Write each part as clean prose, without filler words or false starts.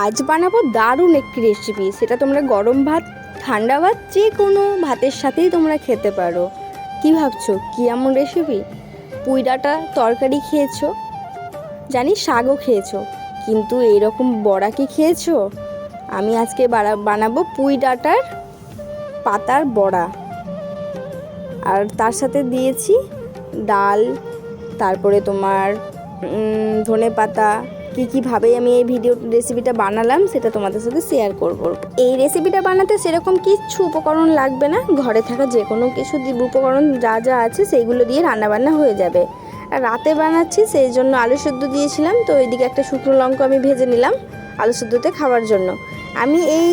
আজ বানাবো দারুণ একটি রেসিপি। সেটা তোমরা গরম ভাত, ঠান্ডা ভাত, যে কোনো ভাতের সাথেই তোমরা খেতে পারো। কি ভাবছো কি এমন রেসিপি? পুঁই ডাঁটা তরকারি খেয়েছো, জানি শাকও খেয়েছো, কিন্তু এইরকম বড়া কি খেয়েছো? আমি আজকে বানাবো পুঁই ডাঁটার পাতার বড়া। আর তার সাথে দিয়েছি ডাল, তারপরে তোমার ধনে পাতা। কীভাবে আমি এই রেসিপিটা বানালাম সেটা তোমাদের সাথে শেয়ার করব। এই রেসিপিটা বানাতে সেরকম কিচ্ছু উপকরণ লাগবে না, ঘরে থাকা যে কোনো কিছু উপকরণ যা যা আছে সেইগুলো দিয়ে রান্নাবান্না হয়ে যাবে। আর রাতে বানাচ্ছি সেই জন্য আলু সেদ্ধ দিয়েছিলাম, তো ওইদিকে একটা শুকনো লঙ্কা আমি ভেজে নিলাম আলু সেদ্ধতে খাওয়ার জন্য। আমি এই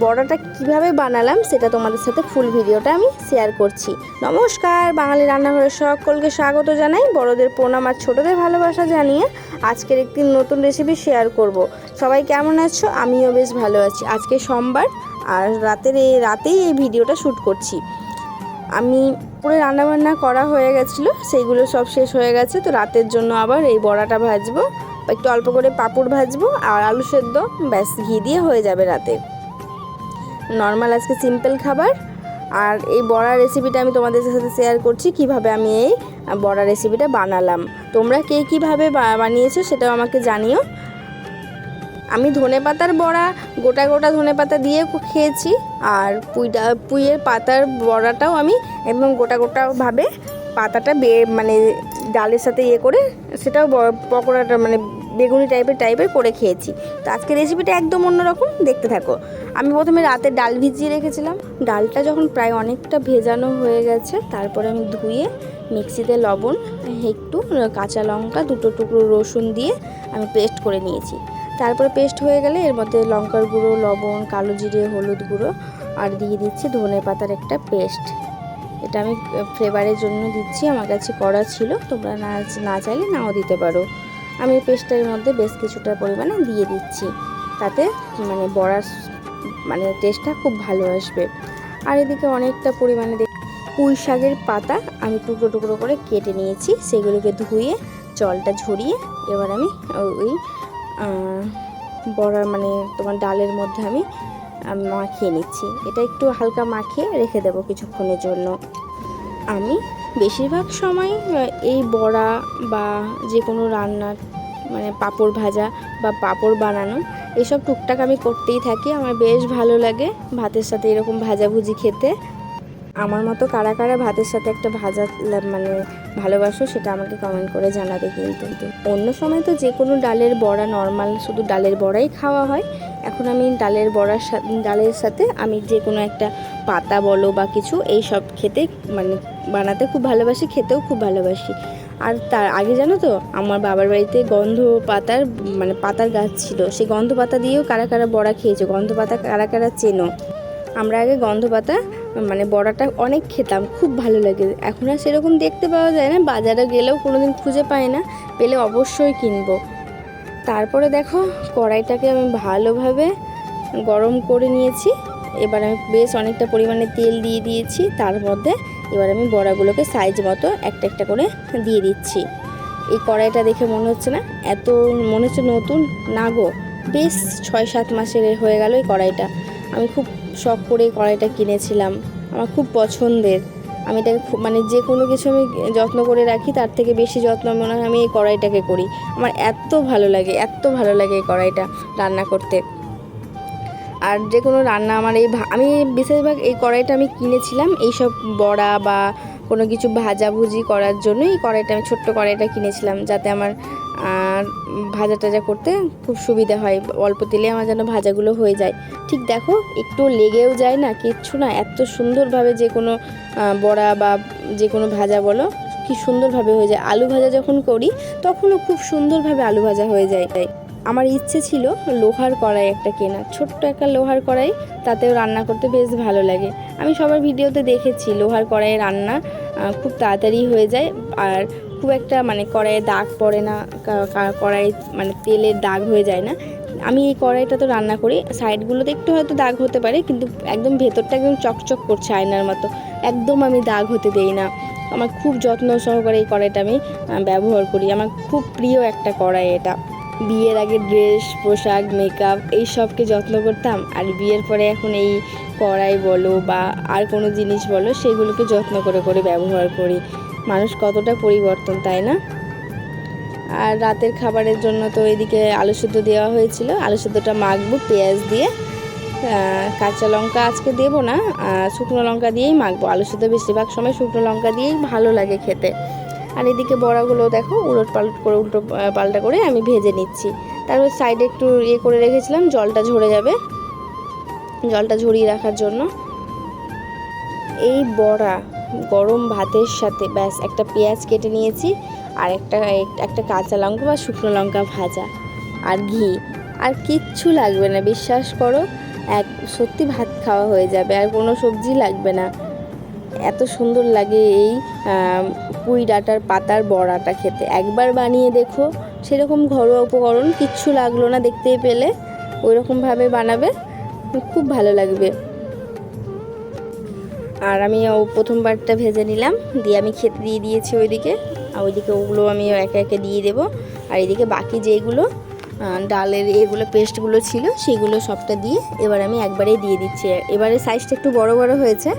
বড়াটা কিভাবে বানালাম সেটা তোমাদের সাথে ফুল ভিডিওটা আমি শেয়ার করছি। নমস্কার, বাঙালি রান্নাঘরের সকলকে স্বাগত জানাই। বড়দের প্রণাম আর ছোটদের ভালোবাসা জানিয়ে আজকের একটি নতুন রেসিপি শেয়ার করব। সবাই কেমন আছো? আমিও বেশ ভালো আছি। আজকে সোমবার আর রাতেই এই ভিডিওটা শ্যুট করছি। আমি পুরো রান্নাবান্না করা হয়ে গেছিলো, সেইগুলো সব শেষ হয়ে গেছে। তো রাতের জন্য আবার এই বড়াটা ভাজবো, একটু অল্প করে পাঁপড় ভাজবো আর আলু সেদ্ধ, ব্যাস ঘি দিয়ে হয়ে যাবে রাতে। নর্মাল আজকে সিম্পল খাবার। আর এই বড়া রেসিপিটা আমি তোমাদের সাথে শেয়ার করছি, কিভাবে আমি এই বড়া রেসিপিটা বানালাম। তোমরা কে কীভাবে বানিয়েছো সেটাও আমাকে জানিও। আমি ধনেপাতার বড়া গোটা গোটা ধনেপাতা দিয়ে খেয়েছি, আর পুঁইয়ের পাতার বড়াটাও আমি একদম গোটা গোটাভাবে পাতাটা মানে ডালের সাথে করে সেটাও পকোড়াটা মানে বেগুনি টাইপের করে খেয়েছি। তো আজকে রেসিপিটা একদম অন্যরকম, দেখতে থাকো। আমি প্রথমে রাতে ডাল ভিজিয়ে রেখেছিলাম। ডালটা যখন প্রায় অনেকটা ভেজানো হয়ে গেছে, তারপরে আমি ধুয়ে মিক্সিতে লবণ, একটু কাঁচা লঙ্কা, দুটো টুকরো রসুন দিয়ে আমি পেস্ট করে নিয়েছি। তারপরে পেস্ট হয়ে গেলে এর মধ্যে লঙ্কার গুঁড়ো, লবণ, কালো জিরে, হলুদ গুঁড়ো আর দিয়ে দিচ্ছি ধনে পাতার একটা পেস্ট। এটা আমি ফ্লেভারের জন্য দিচ্ছি, আমার কাছে করা ছিল, তোমরা না চাইলে নাও দিতে পারো। আমি পেস্টের মধ্যে বেশ কিছুটা পরিমাণে দিয়ে দিচ্ছি, তাতে মানে বড়ার মানে টেস্টটা খুব ভালো আসবে। আর এদিকে অনেকটা পরিমাণে পুঁই শাকের পাতা আমি টুকরো টুকরো করে কেটে নিয়েছি, সেগুলোকে ধুয়ে জলটা ঝরিয়ে এবার আমি ওই বড়ার মানে তোমার ডালের মধ্যে আমি মাখিয়ে নিচ্ছি। এটা একটু হালকা মাখিয়ে রেখে দেবো কিছুক্ষণের জন্য। আমি বেশিরভাগ সময় এই বড়া বা যে কোনো রান্নার মানে পাঁপড় ভাজা বা পাঁপড় বানানো এসব টুকটাক আমি করতেই থাকি। আমার বেশ ভালো লাগে ভাতের সাথে এরকম ভাজাভুজি খেতে। আমার মতো কারা কারা ভাতের সাথে একটা ভাজা মানে ভালোবাসো সেটা আমাকে কমেন্ট করে জানাবে। কিন্তু অন্য সময় তো যে কোনো ডালের বড়া, নর্মাল শুধু ডালের বড়াই খাওয়া হয়। এখন আমি ডালের সাথে আমি যে কোনো একটা পাতা বলো বা কিছু এই সব খেতে মানে বানাতে খুব ভালোবাসি, খেতেও খুব ভালোবাসি। আর তার আগে জানো তো, আমার বাবার বাড়িতে গন্ধ পাতার মানে পাতার গাছ ছিল। সেই গন্ধ পাতা দিয়েও কারা কারা বড়া খেয়েছো? গন্ধ পাতা কারা কারা চেনো? আমরা আগে গন্ধ পাতা মানে বড়াটা অনেক খেতাম, খুব ভালো লাগে। এখন আর সেরকম দেখতে পাওয়া যায় না, বাজারে গেলেও কোনো দিন খুঁজে পাই না, পেলে অবশ্যই কিনবো। তারপরে দেখো কড়াইটাকে আমি ভালোভাবে গরম করে নিয়েছি। এবার আমি বেশ অনেকটা পরিমাণে তেল দিয়ে দিয়েছি। তার মধ্যে এবার আমি বড়াগুলোকে সাইজ মতো একটা একটা করে দিয়ে দিচ্ছি। এই কড়াইটা দেখে মনে হচ্ছে না এত, মনে হচ্ছে নতুন না গো, বেশ 6-7 মাসের হয়ে গেল এই কড়াইটা। আমি খুব শখ করে এই কড়াইটা কিনেছিলাম, আমার খুব পছন্দের। আমি এটাকে খুব মানে যে কোনো কিছু আমি যত্ন করে রাখি, তার থেকে বেশি যত্ন মনে হয় আমি এই কড়াইটাকে করি। আমার এত ভালো লাগে এই কড়াইটা রান্না করতে। আর যে কোনো রান্না আমার আমি বেশিরভাগ এই কড়াইটা আমি কিনেছিলাম এইসব বড়া বা কোনো কিছু ভাজাভুজি করার জন্য। এই কড়াইটা আমি ছোট্ট কড়াইটা কিনেছিলাম, যাতে আমার ভাজা টাজা করতে খুব সুবিধা হয়, অল্প তেলে আমার যেন ভাজাগুলো হয়ে যায়। ঠিক দেখো একটু লেগেও যায় না, কিচ্ছু না, এত সুন্দরভাবে যে কোনো বড়া বা যে কোনো ভাজা বলো কি সুন্দরভাবে হয়ে যায়। আলু ভাজা যখন করি তখনও খুব সুন্দরভাবে আলু ভাজা হয়ে যায়। তাই আমার ইচ্ছে ছিল লোহার কড়াই একটা কেনা, ছোট্ট একটা লোহার কড়াই, তাতেও রান্না করতে বেশ ভালো লাগে। আমি সবার ভিডিওতে দেখেছি লোহার কড়াইয়ে রান্না খুব তাড়াতাড়ি হয়ে যায়, আর খুব একটা মানে কড়াইয়ে দাগ পড়ে না, কড়াই মানে তেলের দাগ হয়ে যায় না। আমি এই কড়াইটা তো রান্না করি, সাইডগুলোতে একটু হয়তো দাগ হতে পারে, কিন্তু একদম ভেতরটা একদম চকচক করছে আয়নার মতো, একদম আমি দাগ হতে দেই না। আমার খুব যত্ন সহকারে এই কড়াইটা আমি ব্যবহার করি, আমার খুব প্রিয় একটা কড়াই এটা। বিয়ের আগে ড্রেস, পোশাক, মেকআপ এই সবকে যত্ন করতাম, আর বিয়ের পরে এখন এই কড়াই বলো বা আর কোনো জিনিস বলো সেগুলোকে যত্ন করে করে ব্যবহার করি। মানুষ কতটা পরিবর্তন, তাই না? আর রাতের খাবারের জন্য তো এদিকে আলু সেদ্ধ দেওয়া হয়েছিল। আলু সেদ্ধটা মাখবো পেঁয়াজ দিয়ে, কাঁচা লঙ্কা আজকে দেবো না, শুকনো লঙ্কা দিয়েই মাখবো। আলু সেদ্ধ বেশিরভাগ সময় শুকনো লঙ্কা দিয়েই ভালো লাগে খেতে। আর এদিকে বড়াগুলো দেখো উলট পালট করে উল্টো পাল্টা করে আমি ভেজে নিচ্ছি। তারপর সাইডে একটু করে রেখেছিলাম, জলটা ঝরে যাবে, জলটা ঝরিয়ে রাখার জন্য। এই বড়া গরম ভাতের সাথে ব্যাস একটা পেঁয়াজ কেটে নিয়েছি, আর একটা কাঁচা লঙ্কা বা শুকনো লঙ্কা ভাজা, আর ঘি, আর কিচ্ছু লাগবে না, বিশ্বাস করো। সত্যি ভাত খাওয়া হয়ে যাবে, আর কোনো সবজি লাগবে না। এত সুন্দর লাগে এই পুঁই ডাঁটার পাতার বড়াটা খেতে। একবার বানিয়ে দেখো, সেরকম ঘরোয়া উপকরণ কিচ্ছু লাগলো না, দেখতেই পেলে ওইরকমভাবে বানাবে, খুব ভালো লাগবে। আর আমি প্রথমবারটা ভেজে নিলাম, দিয়ে আমি খেতে দিয়ে দিয়েছি ওইদিকে, আর ওইদিকে ওগুলো আমি একে একে দিয়ে দেবো। আর এদিকে বাকি যেগুলো ডালের এগুলো পেস্টগুলো ছিল সেগুলো সবটা দিয়ে এবার আমি একবারেই দিয়ে দিচ্ছি। এবারে সাইজটা একটু বড় বড় হয়েছে,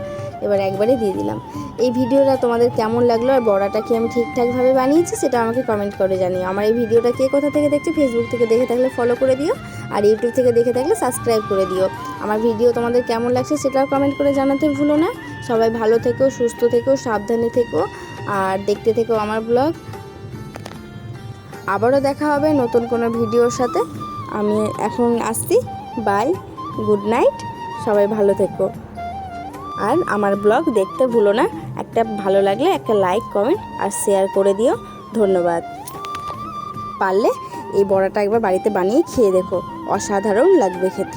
এবার একবারে দিয়ে দিলাম। এই ভিডিওটা তোমাদের কেমন লাগলো, আর বড়াটা কি আমি ঠিকঠাকভাবে বানিয়েছি সেটা আমাকে কমেন্ট করে জানিও। আমার এই ভিডিওটা কে কোথা থেকে দেখছো, ফেসবুক থেকে দেখে থাকলে ফলো করে দিও, আর ইউটিউব থেকে দেখে থাকলে সাবস্ক্রাইব করে দিও। আমার ভিডিও তোমাদের কেমন লাগছে সেটাও কমেন্ট করে জানাতে ভুলো না। সবাই ভালো থেকো, সুস্থ থেকো, সাবধানে থেকো, আর দেখতে থেকো আমার ব্লগ। আবারও দেখা হবে নতুন কোনো ভিডিওর সাথে। আমি এখন আসছি, বাই, গুড নাইট, সবাই ভালো থেকো। আর আমার ব্লগ দেখতে ভুলো না, একটা ভালো লাগলে একটা লাইক, কমেন্ট আর শেয়ার করে দিও। ধন্যবাদ। পারলে এই বড়াটা একবার বাড়িতে বানিয়ে খেয়ে দেখো, অসাধারণ লাগবে খেতে।